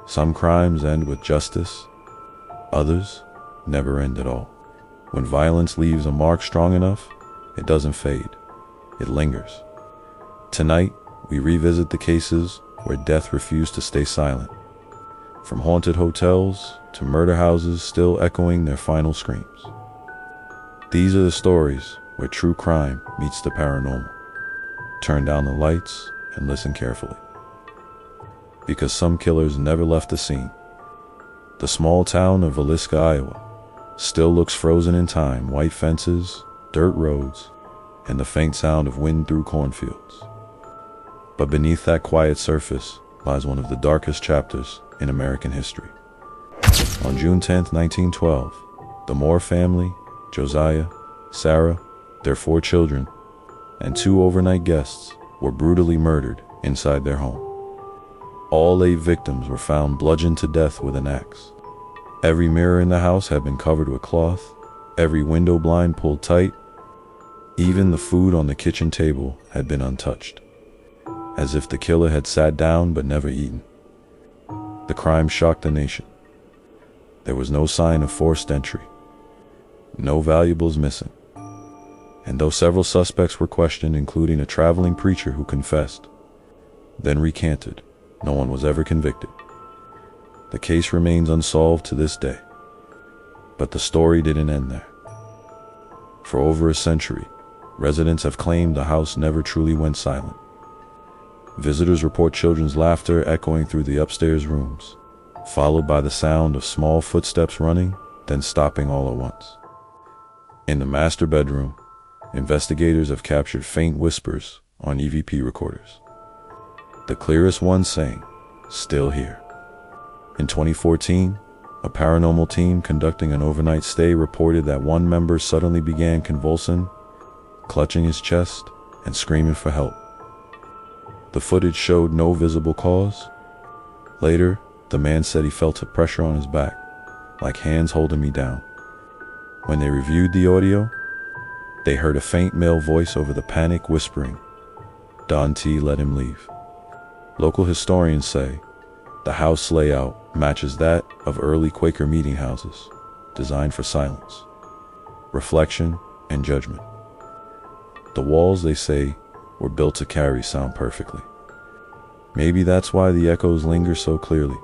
Some crimes end with justice, others never end at all. When violence leaves a mark strong enough, it doesn't fade, it lingers. Tonight, we revisit the cases where death refused to stay silent. From haunted hotels to murder houses still echoing their final screams. These are the stories where true crime meets the paranormal. Turn down the lights and listen carefully. Because some killers never left the scene. The small town of Villisca, Iowa, still looks frozen in time, white fences, dirt roads, and the faint sound of wind through cornfields. But beneath that quiet surface lies one of the darkest chapters in American history. On June 10, 1912, the Moore family, Josiah, Sarah, their 4 children, and 2 overnight guests were brutally murdered inside their home. All 8 victims were found bludgeoned to death with an axe. Every mirror in the house had been covered with cloth, every window blind pulled tight, even the food on the kitchen table had been untouched, as if the killer had sat down but never eaten. The crime shocked the nation. There was no sign of forced entry, no valuables missing, and though several suspects were questioned, including a traveling preacher who confessed, then recanted, no one was ever convicted. The case remains unsolved to this day. But the story didn't end there. For over a century, residents have claimed the house never truly went silent. Visitors report children's laughter echoing through the upstairs rooms, followed by the sound of small footsteps running, then stopping all at once. In the master bedroom, investigators have captured faint whispers on EVP recorders. The clearest one saying, "Still here." In 2014, a paranormal team conducting an overnight stay reported that one member suddenly began convulsing, clutching his chest, and screaming for help. The footage showed no visible cause. Later, the man said he felt a pressure on his back, like hands holding me down. When they reviewed the audio, they heard a faint male voice over the panic whispering, "Don T, let him leave." Local historians say the house layout matches that of early Quaker meeting houses, designed for silence, reflection, and judgment. The walls, they say, were built to carry sound perfectly. Maybe that's why the echoes linger so clearly.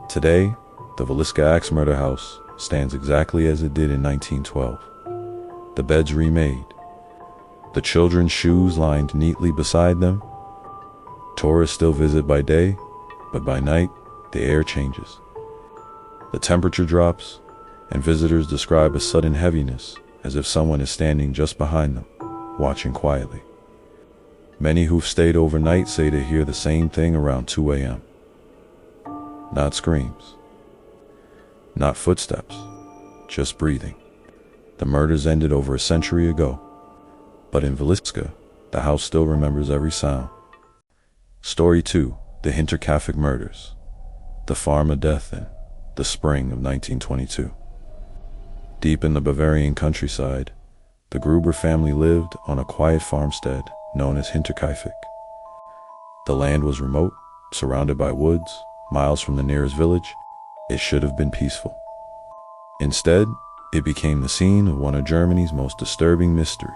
Today, the Villisca Axe murder house stands exactly as it did in 1912. The beds remade, the children's shoes lined neatly beside them. Tourists still visit by day, but by night, the air changes. The temperature drops, and visitors describe a sudden heaviness, as if someone is standing just behind them, watching quietly. Many who've stayed overnight say they hear the same thing around 2 a.m. Not screams, not footsteps, just breathing. The murders ended over a century ago, but in Villisca, the house still remembers every sound. Story 2, the Hinterkaifeck murders, the farm of death in the spring of 1922. Deep in the Bavarian countryside, the Gruber family lived on a quiet farmstead known as Hinterkaifeck. The land was remote, surrounded by woods, miles from the nearest village. It should have been peaceful. Instead, it became the scene of one of Germany's most disturbing mysteries.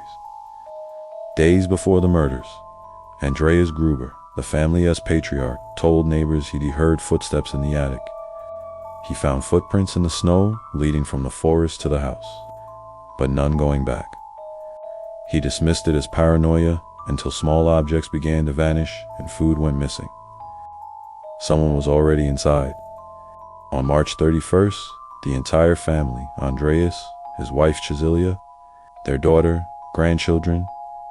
Days before the murders, Andreas Gruber, the family's patriarch, told neighbors he'd heard footsteps in the attic. He found footprints in the snow leading from the forest to the house, but none going back. He dismissed it as paranoia until small objects began to vanish and food went missing. Someone was already inside. On March 31st, the entire family, Andreas, his wife Cecilia, their daughter, grandchildren,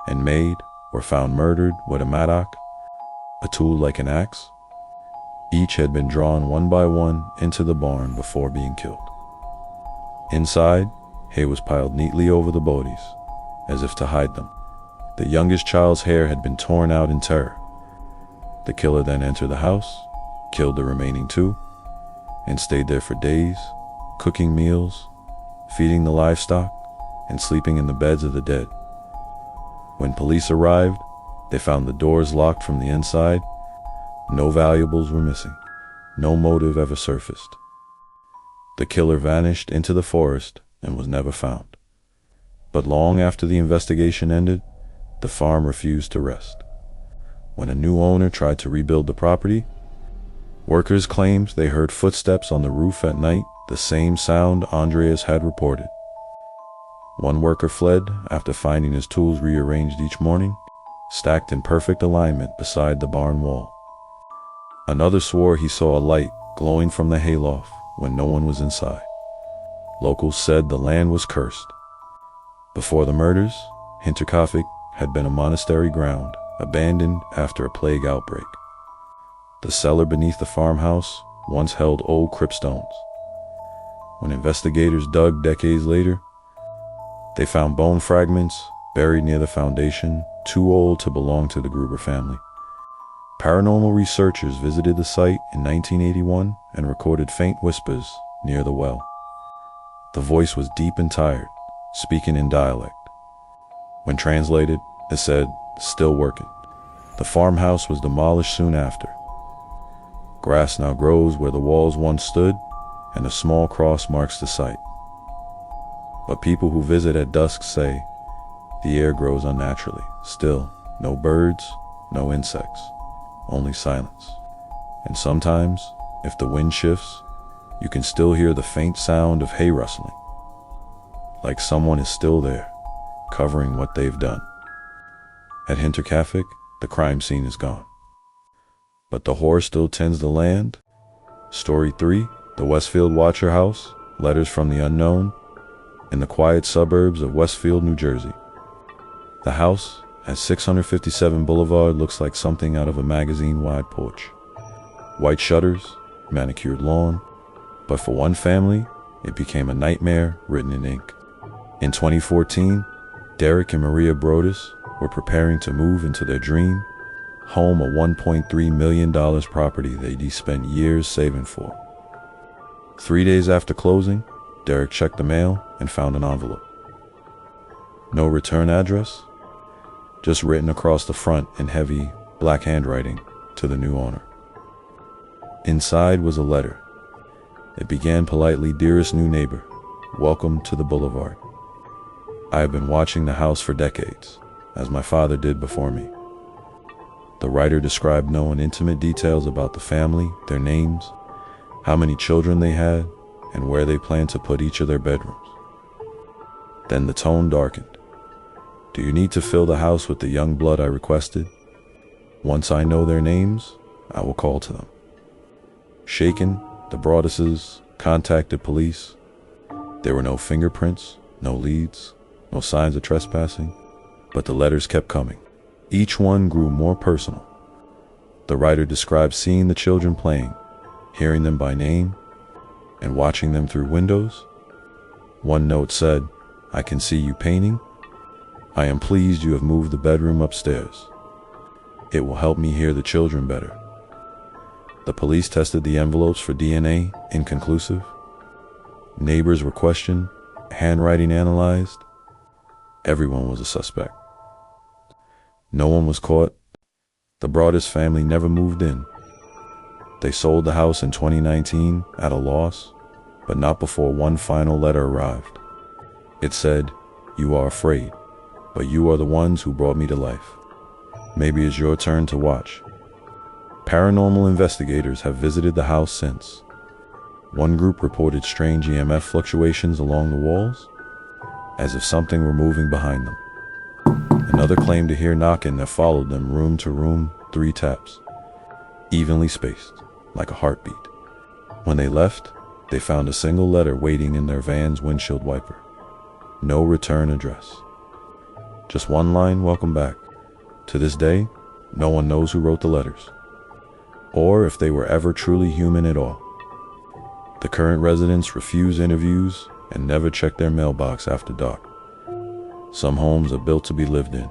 and maid, were found murdered with a mattock, a tool like an axe. Each had been drawn one by one into the barn before being killed. Inside, hay was piled neatly over the bodies, as if to hide them. The youngest child's hair had been torn out in terror. The killer then entered the house, killed the remaining 2, and stayed there for days, cooking meals, feeding the livestock, and sleeping in the beds of the dead. When police arrived, they found the doors locked from the inside. No valuables were missing. no motive ever surfaced. The killer vanished into the forest and was never found. But long after the investigation ended, the farm refused to rest. When a new owner tried to rebuild the property, workers claimed they heard footsteps on the roof at night, the same sound Andreas had reported. One worker fled after finding his tools rearranged each morning, stacked in perfect alignment beside the barn wall. Another swore he saw a light glowing from the hayloft when no one was inside. Locals said the land was cursed. Before the murders, Hinterkaifeck had been a monastery ground, abandoned after a plague outbreak. The cellar beneath the farmhouse once held old crypt stones. When investigators dug decades later, they found bone fragments buried near the foundation, too old to belong to the Gruber family. Paranormal researchers visited the site in 1981 and recorded faint whispers near the well. The voice was deep and tired, speaking in dialect. When translated, it said, "Still working." The farmhouse was demolished soon after. Grass now grows where the walls once stood, and a small cross marks the site. But people who visit at dusk say the air grows unnaturally. Still, no birds, no insects, only silence. And sometimes, if the wind shifts, you can still hear the faint sound of hay rustling, like someone is still there, covering what they've done. At Hinterkaifeck, the crime scene is gone, but the horror still tends the land. Story 3, the Westfield Watcher House, Letters from the Unknown, in the quiet suburbs of Westfield, New Jersey. The house at 657 Boulevard looks like something out of a magazine-wide porch. White shutters, manicured lawn, but for one family, it became a nightmare written in ink. In 2014, Derek and Maria Brodus were preparing to move into their dream home, a $1.3 million property they'd spent years saving for. 3 days after closing, Derek checked the mail and found an envelope. No return address, just written across the front in heavy black handwriting to the new owner. Inside was a letter. It began politely, "Dearest new neighbor, welcome to the boulevard. I have been watching the house for decades, as my father did before me." The writer described no intimate details about the family, their names, how many children they had, and where they planned to put each of their bedrooms. Then the tone darkened. "Do you need to fill the house with the young blood I requested? Once I know their names, I will call to them." Shaken, the Broaduses contacted police. There were no fingerprints, no leads, no signs of trespassing, but the letters kept coming. Each one grew more personal. The writer described seeing the children playing, hearing them by name, and watching them through windows. One note said, "I can see you painting. I am pleased you have moved the bedroom upstairs. It will help me hear the children better." The police tested the envelopes for DNA, inconclusive. Neighbors were questioned, handwriting analyzed. Everyone was a suspect. No one was caught. The Brodus family never moved in. They sold the house in 2019 at a loss, but not before one final letter arrived. It said, "You are afraid, but you are the ones who brought me to life. Maybe it's your turn to watch." Paranormal investigators have visited the house since. One group reported strange EMF fluctuations along the walls, as if something were moving behind them. Another claimed to hear knocking that followed them room to room, 3 taps, evenly spaced, like a heartbeat. When they left, they found a single letter waiting in their van's windshield wiper. No return address. Just one line, "Welcome back." To this day, no one knows who wrote the letters, or if they were ever truly human at all. The current residents refuse interviews and never check their mailbox after dark. Some homes are built to be lived in.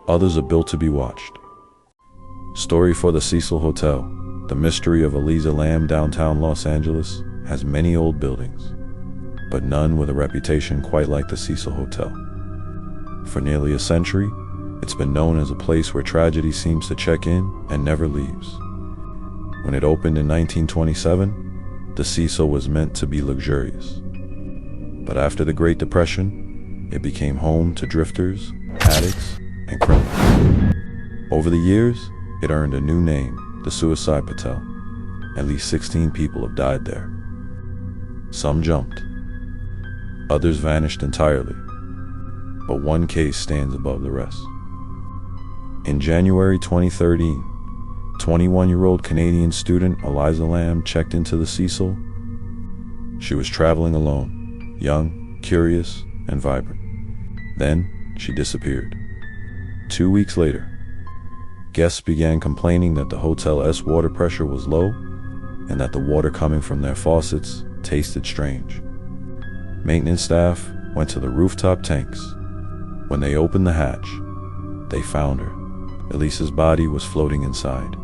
Others are built to be watched. Story for the Cecil Hotel. The mystery of Elisa Lamb, downtown Los Angeles, has many old buildings, but none with a reputation quite like the Cecil Hotel. For nearly a century, it's been known as a place where tragedy seems to check in and never leaves. When it opened in 1927, the Cecil was meant to be luxurious. But after the Great Depression, it became home to drifters, addicts, and criminals. Over the years, it earned a new name, the Suicide Patel. At least 16 people have died there. Some jumped. Others vanished entirely. But one case stands above the rest. In January 2013, 21-year-old Canadian student Elisa Lam checked into the Cecil. She was traveling alone, young, curious, and vibrant. Then, she disappeared. 2 weeks later, guests began complaining that the hotel's water pressure was low and that the water coming from their faucets tasted strange. Maintenance staff went to the rooftop tanks. When they opened the hatch, they found her. Elisa's body was floating inside.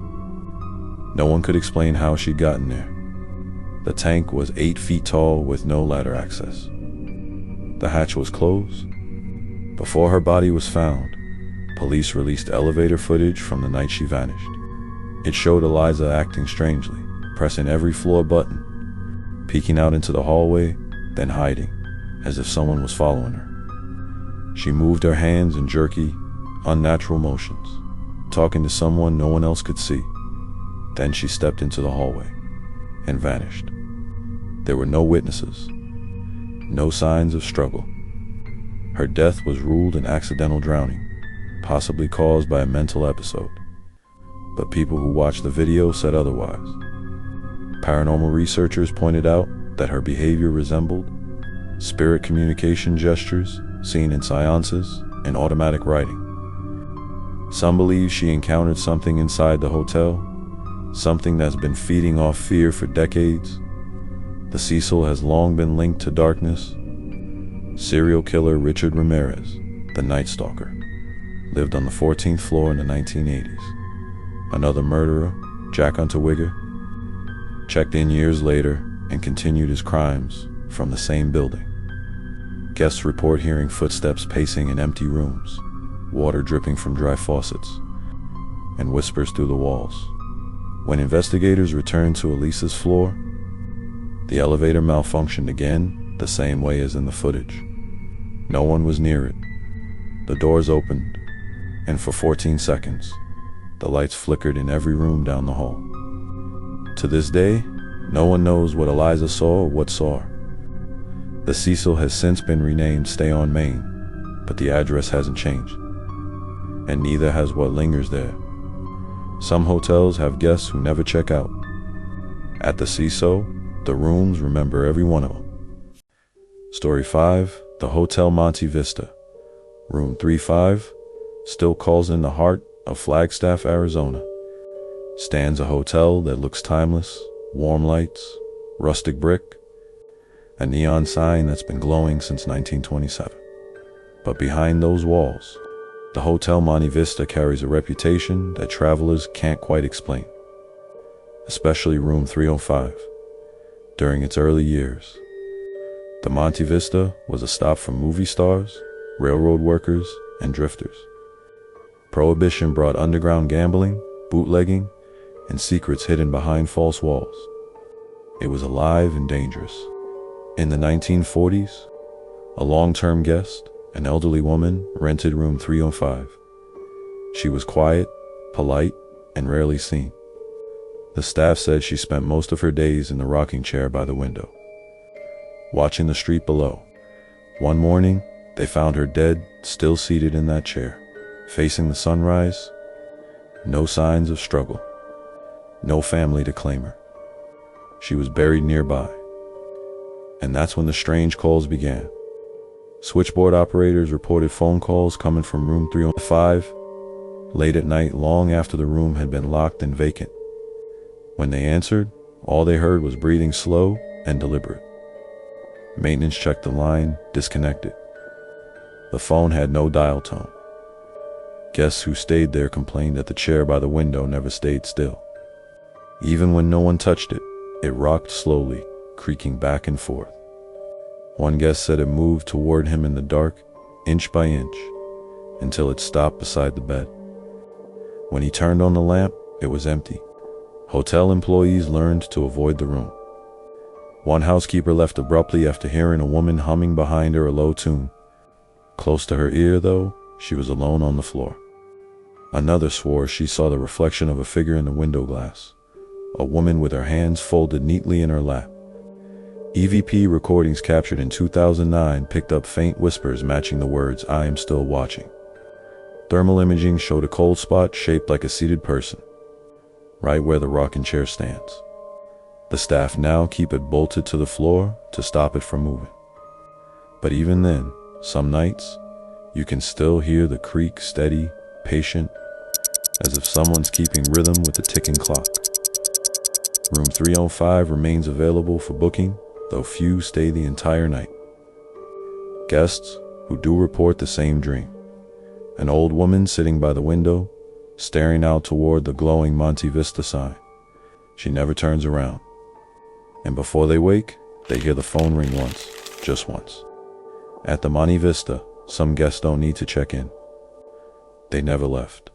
No one could explain how she'd gotten there. The tank was 8 feet tall with no ladder access. The hatch was closed. Before her body was found, police released elevator footage from the night she vanished. It showed Elisa acting strangely, pressing every floor button, peeking out into the hallway, then hiding, as if someone was following her. She moved her hands in jerky, unnatural motions, talking to someone no one else could see. Then she stepped into the hallway and vanished. There were no witnesses, no signs of struggle. Her death was ruled an accidental drowning, possibly caused by a mental episode. But people who watched the video said otherwise. Paranormal researchers pointed out that her behavior resembled spirit communication gestures seen in seances and automatic writing. Some believe she encountered something inside the hotel, something that's been feeding off fear for decades. The Cecil has long been linked to darkness. Serial killer Richard Ramirez, the Night Stalker, lived on the 14th floor in the 1980s. Another murderer, Jack Unterweger, checked in years later and continued his crimes from the same building. Guests report hearing footsteps pacing in empty rooms, water dripping from dry faucets, and whispers through the walls. When investigators returned to Elisa's floor, the elevator malfunctioned again, the same way as in the footage. No one was near it. The doors opened, and for 14 seconds, the lights flickered in every room down the hall. To this day, no one knows what Elisa saw or what saw her. The Cecil has since been renamed Stay on Main, but the address hasn't changed, and neither has what lingers there. Some hotels have guests who never check out. At the Cecil, the rooms remember every one of them. Story 5, the Hotel Monte Vista. Room 35, still calls in the heart of Flagstaff, Arizona. Stands a hotel that looks timeless, warm lights, rustic brick, a neon sign that's been glowing since 1927. But behind those walls, the Hotel Monte Vista carries a reputation that travelers can't quite explain, especially room 305. During its early years, the Monte Vista was a stop for movie stars, railroad workers, and drifters. Prohibition brought underground gambling, bootlegging, and secrets hidden behind false walls. It was alive and dangerous. In the 1940s, a long-term guest, an elderly woman, rented room 305. She was quiet, polite, and rarely seen. The staff said she spent most of her days in the rocking chair by the window, watching the street below. One morning, they found her dead, still seated in that chair, facing the sunrise. No signs of struggle. No family to claim her. She was buried nearby. And that's when the strange calls began. Switchboard operators reported phone calls coming from room 305, late at night, long after the room had been locked and vacant. When they answered, all they heard was breathing slow and deliberate. Maintenance checked the line, disconnected. The phone had no dial tone. Guests who stayed there complained that the chair by the window never stayed still. Even when no one touched it, it rocked slowly, creaking back and forth. One guest said it moved toward him in the dark, inch by inch, until it stopped beside the bed. When he turned on the lamp, it was empty. Hotel employees learned to avoid the room. One housekeeper left abruptly after hearing a woman humming behind her a low tune. Close to her ear, though, she was alone on the floor. Another swore she saw the reflection of a figure in the window glass, a woman with her hands folded neatly in her lap. EVP recordings captured in 2009 picked up faint whispers matching the words, "I am still watching." Thermal imaging showed a cold spot shaped like a seated person, right where the rocking chair stands. The staff now keep it bolted to the floor to stop it from moving. But even then, some nights, you can still hear the creak steady, patient, as if someone's keeping rhythm with the ticking clock. Room 305 remains available for booking, though few stay the entire night. Guests who do report the same dream. An old woman sitting by the window, staring out toward the glowing Monte Vista sign. She never turns around. And before they wake, they hear the phone ring once, just once. At the Monte Vista, some guests don't need to check in. They never left.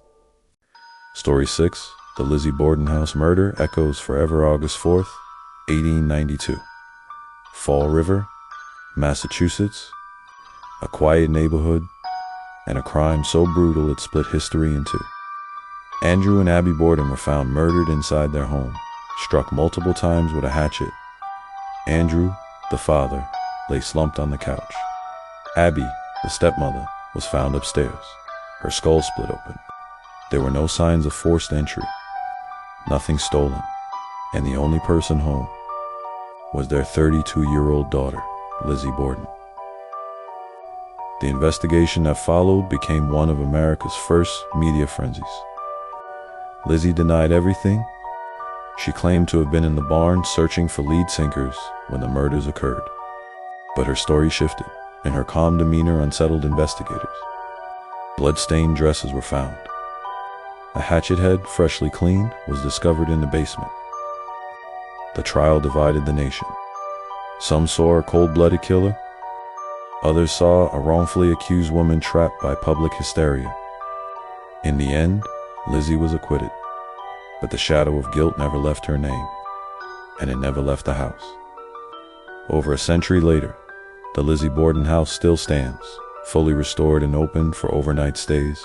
Story 6, the Lizzie Borden house murder echoes forever August 4th, 1892. Fall River, Massachusetts, a quiet neighborhood, and a crime so brutal it split history in two. Andrew and Abby Borden were found murdered inside their home, struck multiple times with a hatchet. Andrew, the father, lay slumped on the couch. Abby, the stepmother, was found upstairs, her skull split open. There were no signs of forced entry, nothing stolen, and the only person home was their 32-year-old daughter, Lizzie Borden. The investigation that followed became one of America's first media frenzies. Lizzie denied everything. She claimed to have been in the barn searching for lead sinkers when the murders occurred. But her story shifted, and her calm demeanor unsettled investigators. Blood-stained dresses were found. A hatchet head, freshly cleaned, was discovered in the basement. The trial divided the nation. Some saw a cold-blooded killer. Others saw a wrongfully accused woman trapped by public hysteria. In the end, Lizzie was acquitted, but the shadow of guilt never left her name, and it never left the house. Over a century later, the Lizzie Borden house still stands, fully restored and open for overnight stays.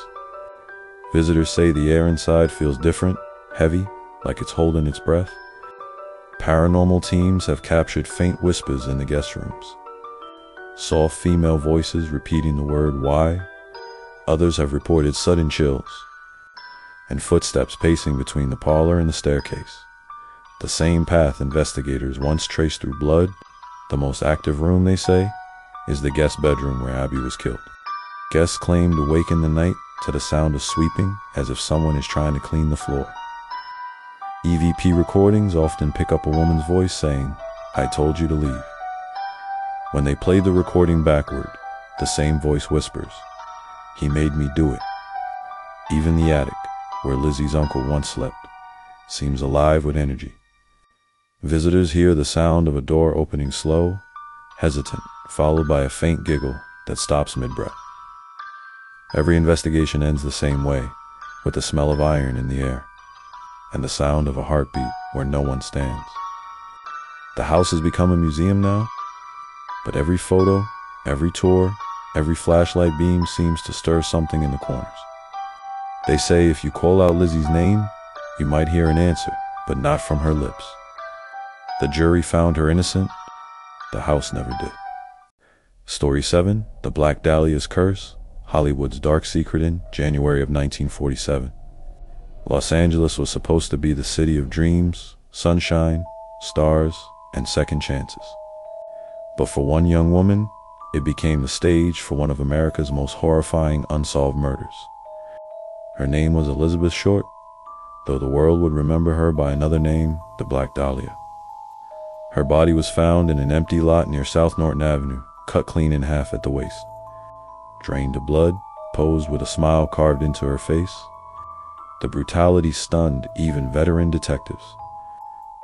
Visitors say the air inside feels different, heavy, like it's holding its breath. Paranormal teams have captured faint whispers in the guest rooms, soft female voices repeating the word "why." Others have reported sudden chills, and footsteps pacing between the parlor and the staircase. The same path investigators once traced through blood. The most active room, they say, is the guest bedroom where Abby was killed. Guests claim to wake in the night to the sound of sweeping, as if someone is trying to clean the floor. EVP recordings often pick up a woman's voice saying, "I told you to leave." When they play the recording backward, the same voice whispers, "He made me do it." Even the attic, where Lizzie's uncle once slept, seems alive with energy. Visitors hear the sound of a door opening slow, hesitant, followed by a faint giggle that stops mid-breath. Every investigation ends the same way, with the smell of iron in the air, and the sound of a heartbeat where no one stands. The house has become a museum now, but every photo, every tour, every flashlight beam seems to stir something in the corners. They say if you call out Lizzie's name, you might hear an answer, but not from her lips. The jury found her innocent. The house never did. Story 7, The Black Dahlia's Curse, Hollywood's Dark Secret in January of 1947. Los Angeles was supposed to be the city of dreams, sunshine, stars, and second chances. But for one young woman, it became the stage for one of America's most horrifying unsolved murders. Her name was Elizabeth Short, though the world would remember her by another name, the Black Dahlia. Her body was found in an empty lot near South Norton Avenue, cut clean in half at the waist. Drained of blood, posed with a smile carved into her face. The brutality stunned even veteran detectives.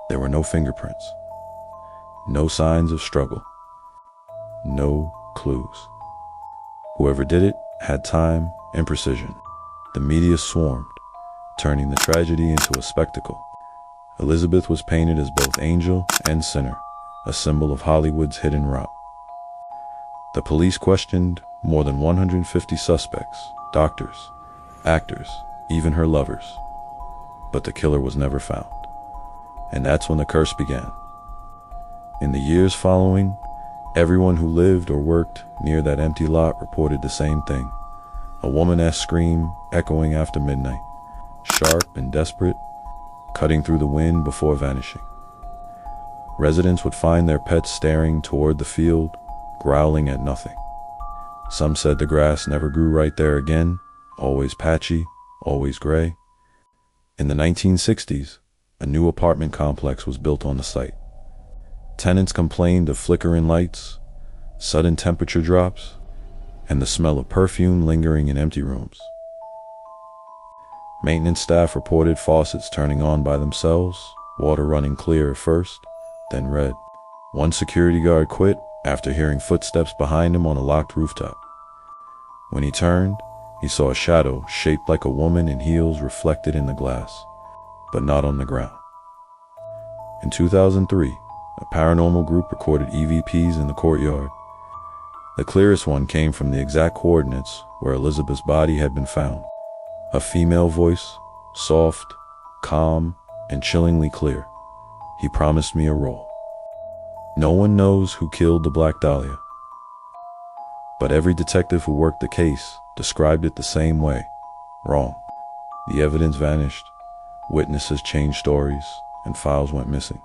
There were no fingerprints, no signs of struggle, no clues. Whoever did it had time and precision. The media swarmed, turning the tragedy into a spectacle, Elizabeth was painted as both angel and sinner, a symbol of Hollywood's hidden rot. The police questioned more than 150 suspects, doctors, actors, even her lovers. But the killer was never found. And that's when the curse began. In the years following, everyone who lived or worked near that empty lot reported the same thing. A woman-esque scream echoing after midnight, sharp and desperate, cutting through the wind before vanishing. Residents would find their pets staring toward the field, growling at nothing. Some said the grass never grew right there again, always patchy, always gray. In the 1960s, a new apartment complex was built on the site. Tenants complained of flickering lights, sudden temperature drops, and the smell of perfume lingering in empty rooms. Maintenance staff reported faucets turning on by themselves, water running clear at first, then red. One security guard quit after hearing footsteps behind him on a locked rooftop. When he turned, he saw a shadow shaped like a woman in heels reflected in the glass, but not on the ground. In 2003, a paranormal group recorded EVPs in the courtyard. The clearest one came from the exact coordinates where Elizabeth's body had been found. A female voice, soft, calm, and chillingly clear. He promised me a role. No one knows who killed the Black Dahlia, but every detective who worked the case described it the same way. Wrong. The evidence vanished, witnesses changed stories, and files went missing.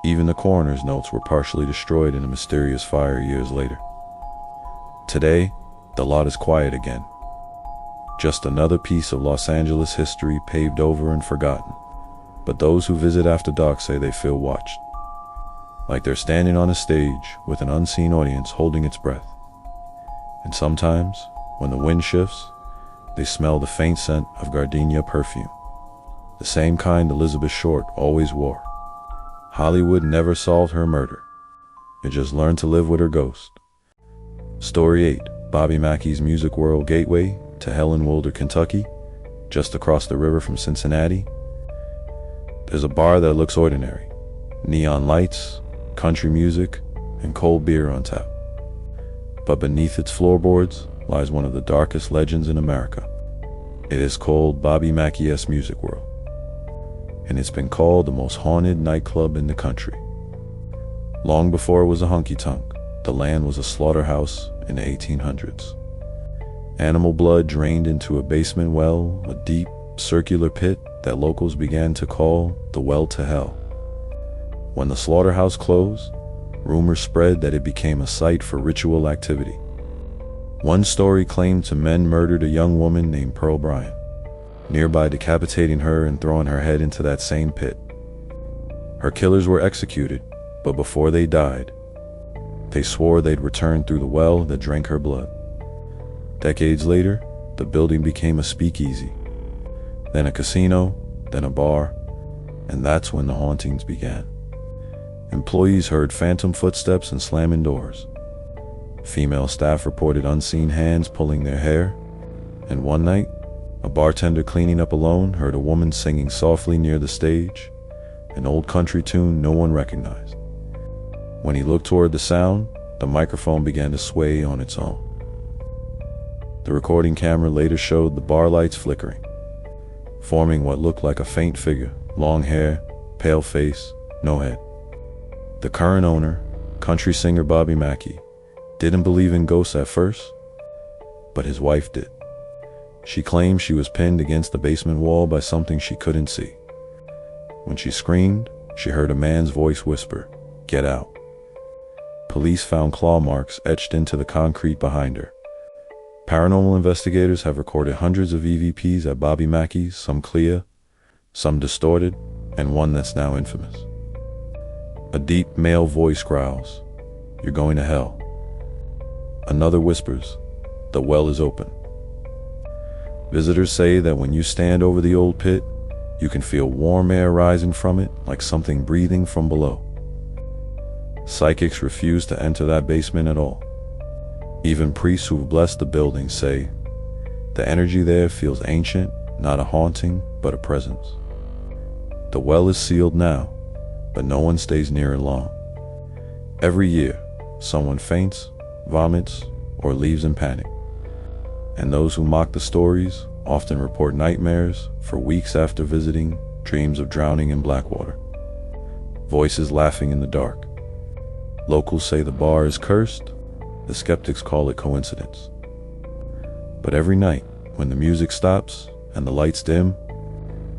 Even the coroner's notes were partially destroyed in a mysterious fire years later. Today, the lot is quiet again. Just another piece of Los Angeles history paved over and forgotten. But those who visit after dark say they feel watched, like they're standing on a stage with an unseen audience holding its breath. And sometimes, when the wind shifts, they smell the faint scent of gardenia perfume, the same kind Elizabeth Short always wore. Hollywood never solved her murder. It just learned to live with her ghost. Story 8, Bobby Mackey's Music World Gateway to Hell in Wilder, Kentucky, just across the river from Cincinnati. There's a bar that looks ordinary. Neon lights, country music, and cold beer on tap. But beneath its floorboards lies one of the darkest legends in America. It is called Bobby Mackey's Music World, and it's been called the most haunted nightclub in the country. Long before it was a honky-tonk, the land was a slaughterhouse in the 1800s. Animal blood drained into a basement well, a deep, circular pit that locals began to call the Well to Hell. When the slaughterhouse closed, rumors spread that it became a site for ritual activity. One story claimed to men murdered a young woman named Pearl Bryant, nearby decapitating her and throwing her head into that same pit. Her killers were executed, but before they died, they swore they'd return through the well that drank her blood. Decades later, the building became a speakeasy, then a casino, then a bar, and that's when the hauntings began. Employees heard phantom footsteps and slamming doors. Female staff reported unseen hands pulling their hair, and one night, a bartender cleaning up alone heard a woman singing softly near the stage, an old country tune no one recognized. When he looked toward the sound, the microphone began to sway on its own. The recording camera later showed the bar lights flickering, forming what looked like a faint figure, long hair, pale face, no head. The current owner, country singer Bobby Mackey, didn't believe in ghosts at first, but his wife did. She claimed she was pinned against the basement wall by something she couldn't see. When she screamed, she heard a man's voice whisper, "Get out." Police found claw marks etched into the concrete behind her. Paranormal investigators have recorded hundreds of EVPs at Bobby Mackey's, some clear, some distorted, and one that's now infamous. A deep male voice growls, "You're going to hell." Another whispers, "The well is open." Visitors say that when you stand over the old pit, you can feel warm air rising from it like something breathing from below. Psychics refuse to enter that basement at all. Even priests who've blessed the building say the energy there feels ancient, not a haunting, but a presence. The well is sealed now, but no one stays near it long. Every year, someone faints, vomits, or leaves in panic. And those who mock the stories often report nightmares for weeks after visiting, dreams of drowning in black water, voices laughing in the dark. Locals say the bar is cursed, the skeptics call it coincidence. But every night, when the music stops and the lights dim,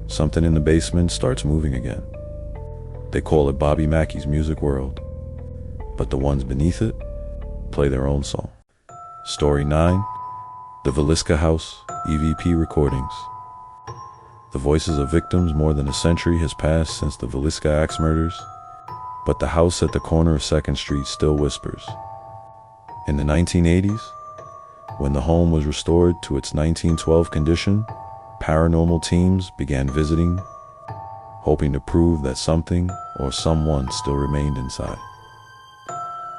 something in the basement starts moving again. They call it Bobby Mackey's music world, but the ones beneath it play their own song. Story 9, the Villisca House EVP recordings. The voices of victims more than a century has passed since the Villisca axe murders, but the house at the corner of 2nd Street still whispers. In the 1980s, when the home was restored to its 1912 condition, paranormal teams began visiting, hoping to prove that something or someone still remained inside.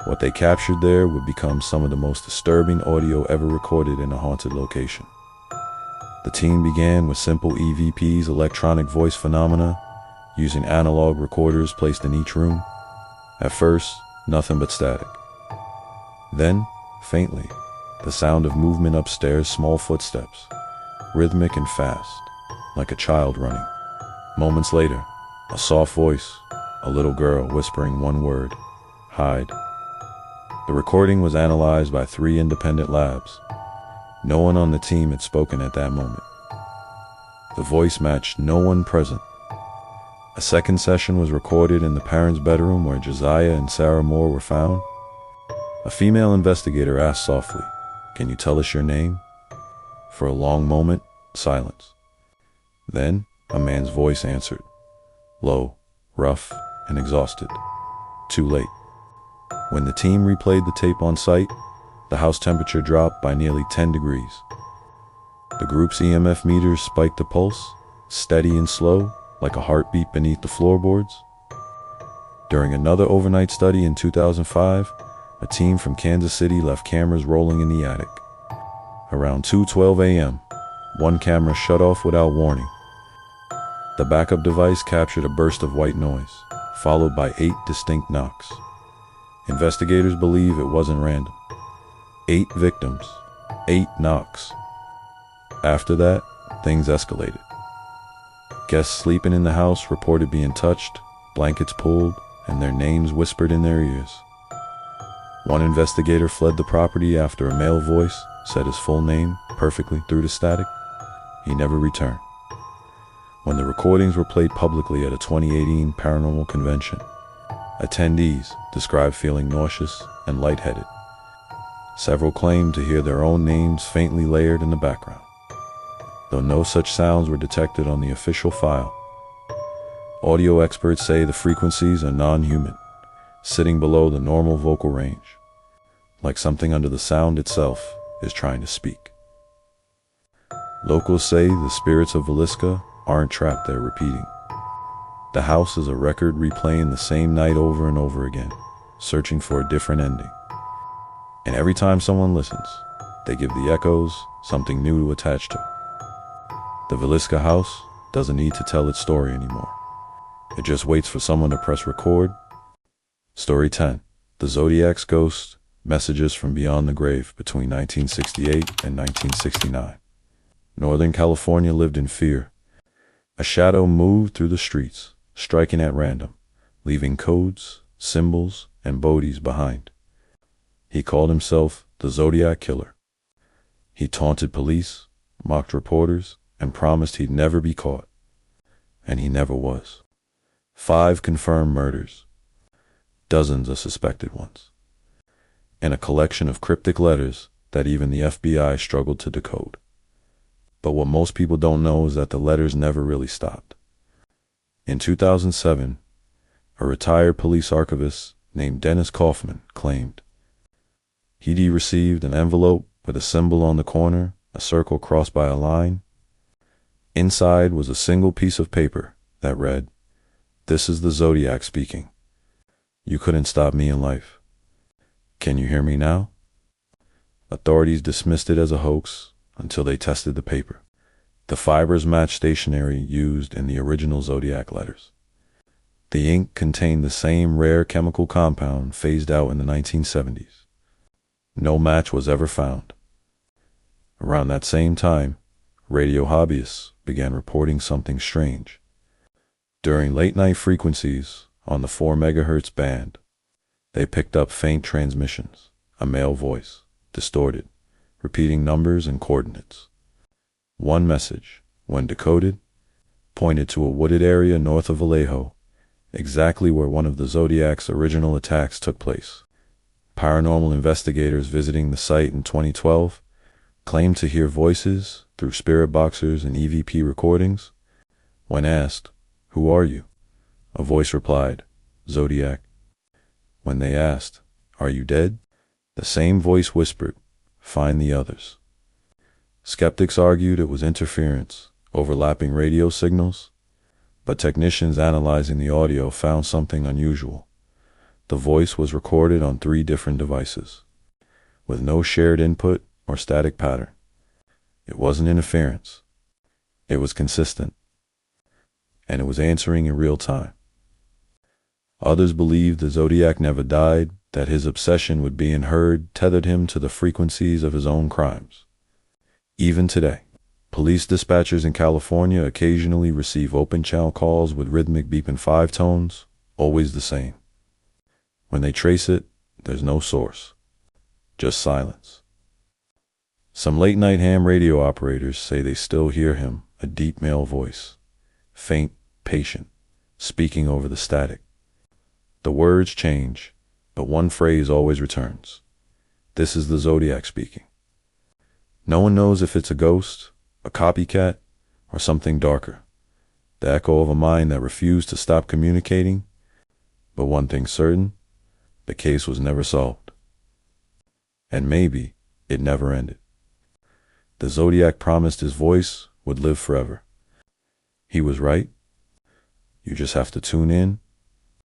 What they captured there would become some of the most disturbing audio ever recorded in a haunted location. The team began with simple EVP's electronic voice phenomena, using analog recorders placed in each room. At first, nothing but static. Then, faintly, the sound of movement upstairs, small footsteps, rhythmic and fast, like a child running. Moments later, a soft voice, a little girl whispering one word, hide. The recording was analyzed by 3 independent labs. No one on the team had spoken at that moment. The voice matched no one present. A second session was recorded in the parents' bedroom where Josiah and Sarah Moore were found. A female investigator asked softly, "Can you tell us your name?" For a long moment, silence. Then, a man's voice answered, low, rough, and exhausted. Too late. When the team replayed the tape on site, the house temperature dropped by nearly 10 degrees. The group's EMF meters spiked the pulse, steady and slow, like a heartbeat beneath the floorboards. During another overnight study in 2005, a team from Kansas City left cameras rolling in the attic. Around 2:12 a.m., one camera shut off without warning. The backup device captured a burst of white noise, followed by 8 distinct knocks. Investigators believe it wasn't random. 8 victims, 8 knocks. After that, things escalated. Guests sleeping in the house reported being touched, blankets pulled, and their names whispered in their ears. One investigator fled the property after a male voice said his full name perfectly through the static. He never returned. When the recordings were played publicly at a 2018 paranormal convention, attendees described feeling nauseous and lightheaded. Several claimed to hear their own names faintly layered in the background, though no such sounds were detected on the official file. Audio experts say the frequencies are non-human, sitting below the normal vocal range, like something under the sound itself is trying to speak. Locals say the spirits of Villisca aren't trapped there repeating. The house is a record replaying the same night over and over again, searching for a different ending. And every time someone listens, they give the echoes something new to attach to. The Villisca house doesn't need to tell its story anymore. It just waits for someone to press record. Story 10, the Zodiac's Ghost, Messages from Beyond the Grave between 1968 and 1969. Northern California lived in fear. A shadow moved through the streets, striking at random, leaving codes, symbols, and bodies behind. He called himself the Zodiac Killer. He taunted police, mocked reporters, and promised he'd never be caught. And he never was. 5 confirmed murders, dozens of suspected ones, and a collection of cryptic letters that even the FBI struggled to decode. But what most people don't know is that the letters never really stopped. In 2007, a retired police archivist named Dennis Kaufman claimed he'd received an envelope with a symbol on the corner, a circle crossed by a line. Inside was a single piece of paper that read, "This is the Zodiac speaking. You couldn't stop me in life. Can you hear me now?" Authorities dismissed it as a hoax until they tested the paper. The fibers matched stationery used in the original Zodiac letters. The ink contained the same rare chemical compound phased out in the 1970s. No match was ever found. Around that same time, radio hobbyists began reporting something strange. During late-night frequencies on the 4 MHz band, they picked up faint transmissions, a male voice, distorted, repeating numbers and coordinates. One message, when decoded, pointed to a wooded area north of Vallejo, exactly where one of the Zodiac's original attacks took place. Paranormal investigators visiting the site in 2012 claimed to hear voices through spirit boxers and EVP recordings. When asked, "Who are you?" a voice replied, "Zodiac." When they asked, "Are you dead?" the same voice whispered, "Find the others." Skeptics argued it was interference, overlapping radio signals, but technicians analyzing the audio found something unusual. The voice was recorded on 3 different devices, with no shared input or static pattern. It wasn't interference. It was consistent, and it was answering in real time. Others believed the Zodiac never died, that his obsession with being heard tethered him to the frequencies of his own crimes. Even today, police dispatchers in California occasionally receive open channel calls with rhythmic beeping 5 tones, always the same. When they trace it, there's no source, just silence. Some late-night ham radio operators say they still hear him, a deep male voice, faint, patient, speaking over the static. The words change, but one phrase always returns. This is the Zodiac speaking. No one knows if it's a ghost, a copycat, or something darker. The echo of a mind that refused to stop communicating. But one thing's certain, the case was never solved. And maybe it never ended. The Zodiac promised his voice would live forever. He was right. You just have to tune in